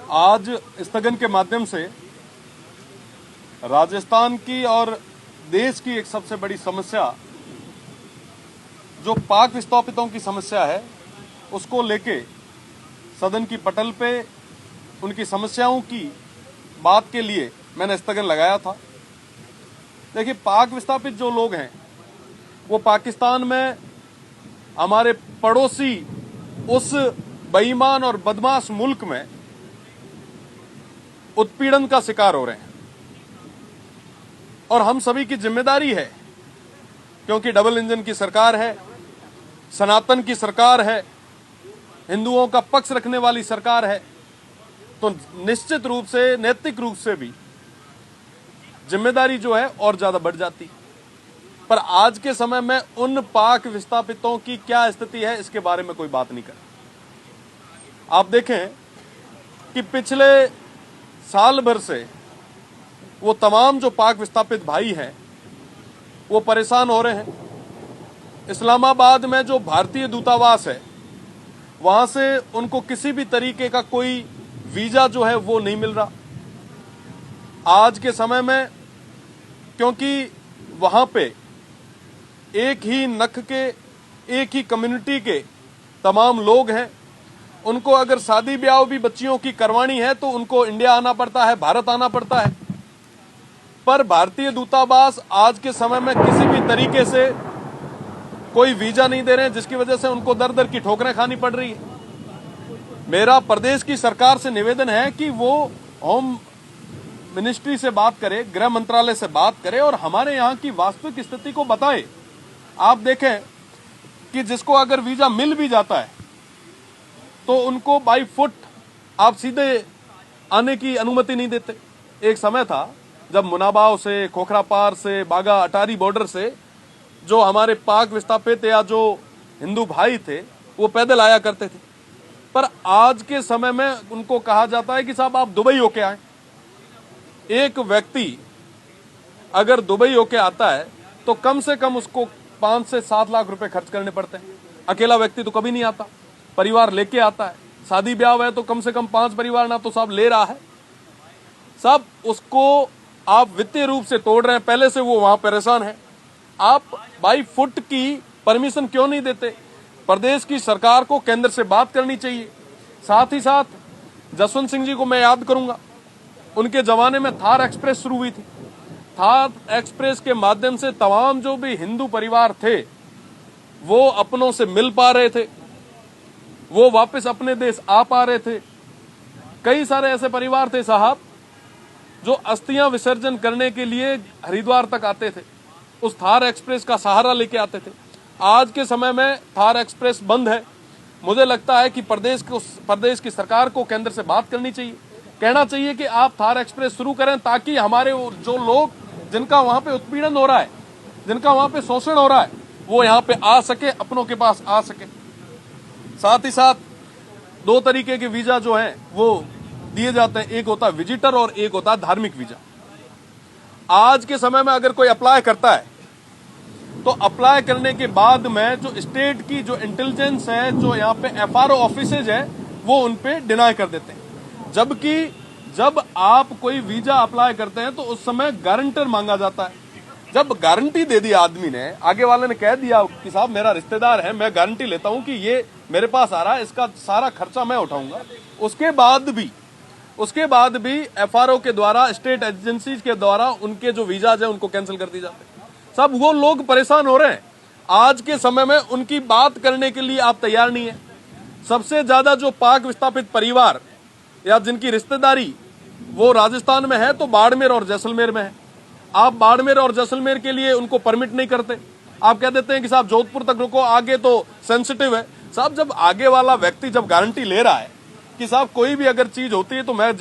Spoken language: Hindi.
आज स्थगन के माध्यम से राजस्थान की और देश की एक सबसे बड़ी समस्या जो पाक विस्थापितों की समस्या है उसको लेके सदन की पटल पे उनकी समस्याओं की बात के लिए मैंने स्थगन लगाया था। देखिए, पाक विस्थापित जो लोग हैं वो पाकिस्तान में हमारे पड़ोसी उस बेईमान और बदमाश मुल्क में उत्पीड़न का शिकार हो रहे हैं और हम सभी की जिम्मेदारी है, क्योंकि डबल इंजन की सरकार है, सनातन की सरकार है, हिंदुओं का पक्ष रखने वाली सरकार है, तो निश्चित रूप से नैतिक रूप से भी जिम्मेदारी जो है और ज्यादा बढ़ जाती। पर आज के समय में उन पाक विस्थापितों की क्या स्थिति है इसके बारे में कोई बात नहीं कर। आप देखें कि पिछले साल भर से वो तमाम जो पाक विस्थापित भाई हैं वो परेशान हो रहे हैं। इस्लामाबाद में जो भारतीय दूतावास है वहां से उनको किसी भी तरीके का कोई वीजा जो है वो नहीं मिल रहा आज के समय में, क्योंकि वहां पे एक ही नख के एक ही कम्युनिटी के तमाम लोग हैं। उनको अगर शादी ब्याह भी बच्चियों की करवानी है तो उनको इंडिया आना पड़ता है, भारत आना पड़ता है। पर भारतीय दूतावास आज के समय में किसी भी तरीके से कोई वीजा नहीं दे रहे हैं, जिसकी वजह से उनको दर दर की ठोकरें खानी पड़ रही है। मेरा प्रदेश की सरकार से निवेदन है कि वो होम मिनिस्ट्री से बात करे, गृह मंत्रालय से बात करे और हमारे यहाँ की वास्तविक स्थिति को बताए। आप देखें कि जिसको अगर वीजा मिल भी जाता है तो उनको बाई फुट आप सीधे आने की अनुमति नहीं देते। एक समय था जब मुनाबाव से, खोखरापार से, बागा अटारी बॉर्डर से जो हमारे पाक विस्थापित या जो हिंदू भाई थे वो पैदल आया करते थे, पर आज के समय में उनको कहा जाता है कि साहब आप दुबई होके आए। एक व्यक्ति अगर दुबई होके आता है तो कम से कम उसको 5 से 7 लाख रुपए खर्च करने पड़ते हैं। अकेला व्यक्ति तो कभी नहीं आता, परिवार लेके आता है। शादी ब्याह है तो कम से कम 5 परिवार ना तो साहब ले रहा है। साहब उसको आप वित्तीय रूप से तोड़ रहे हैं, पहले से वो वहां परेशान है। आप बाई फुट की परमिशन क्यों नहीं देते? प्रदेश की सरकार को केंद्र से बात करनी चाहिए। साथ ही साथ जसवंत सिंह जी को मैं याद करूंगा, उनके जमाने में थार एक्सप्रेस शुरू हुई थी। थार एक्सप्रेस के माध्यम से तमाम जो भी हिंदू परिवार थे वो अपनों से मिल पा रहे थे, वो वापस अपने देश आ पा रहे थे। कई सारे ऐसे परिवार थे साहब जो अस्थियां विसर्जन करने के लिए हरिद्वार तक आते थे, उस थार एक्सप्रेस का सहारा लेके आते थे। आज के समय में थार एक्सप्रेस बंद है। मुझे लगता है कि प्रदेश की सरकार को केंद्र से बात करनी चाहिए, कहना चाहिए कि आप थार एक्सप्रेस शुरू करें ताकि हमारे जो लोग जिनका वहां पे उत्पीड़न हो रहा है, जिनका वहां पे शोषण हो रहा है, वो यहाँ पे आ सके, अपनों के पास आ सके। साथ ही साथ 2 तरीके के वीजा जो हैं वो दिए जाते हैं, एक होता है विजिटर और एक होता है धार्मिक वीजा। आज के समय में अगर कोई अप्लाई करता है तो अप्लाई करने के बाद में जो स्टेट की जो इंटेलिजेंस है, जो यहाँ पे FRO ऑफिसेज है, वो उन पे डिनाई कर देते हैं। जबकि जब आप कोई वीजा अप्लाई करते हैं तो उस समय गारंटर मांगा जाता है। जब गारंटी दे दी आदमी ने, आगे वाले ने कह दिया कि साहब मेरा रिश्तेदार है, मैं गारंटी लेता हूं कि ये मेरे पास आ रहा है, इसका सारा खर्चा मैं उठाऊंगा, उसके बाद भी FRO के द्वारा, स्टेट एजेंसीज के द्वारा उनके जो वीजाज है उनको कैंसिल कर दी जाते हैं। सब वो लोग परेशान हो रहे हैं। आज के समय में उनकी बात करने के लिए आप तैयार नहीं है। सबसे ज्यादा जो पाक विस्थापित परिवार या जिनकी रिश्तेदारी वो राजस्थान में है तो बाड़मेर और जैसलमेर में है। आप बाड़मेर और जैसलमेर के लिए उनको परमिट नहीं करते, आप कह देते हैं कि साहब जोधपुर तक रुको, आगे तो सेंसिटिव है। साहब जब आगे वाला व्यक्ति जब गारंटी ले रहा है कि साहब कोई भी अगर चीज होती है तो मैं